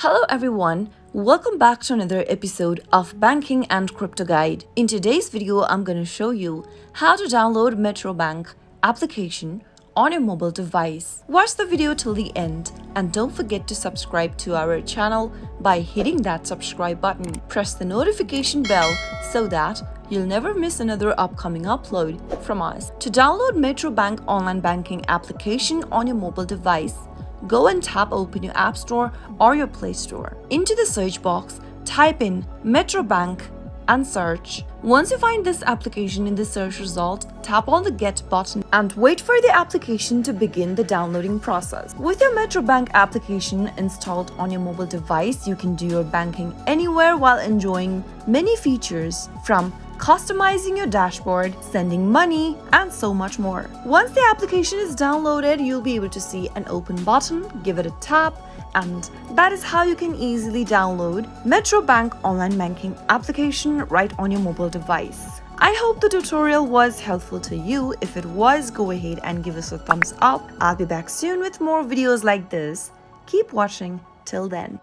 Hello everyone, welcome back to another episode of Banking and Crypto Guide. In today's video, I'm going to show you how to download Metro Bank application on your mobile device. Watch the video till the end and don't forget to subscribe to our channel by hitting that subscribe button. Press the notification bell so that you'll never miss another upcoming upload from us. To download Metro Bank online banking application on your mobile device, go and tap open your App Store or your Play Store. Into the search box, type in Metro Bank and search. Once you find this application in the search result, tap on the Get button and wait for the application to begin the downloading process. With your Metro Bank application installed on your mobile device, you can do your banking anywhere while enjoying many features from customizing your dashboard, sending money, and so much more. Once the application is downloaded, you'll be able to see an open button, give it a tap, and that is how you can easily download Metro Bank online banking application right on your mobile device. I hope the tutorial was helpful to you. If it was, go ahead and give us a thumbs up. I'll be back soon with more videos like this. Keep watching till then.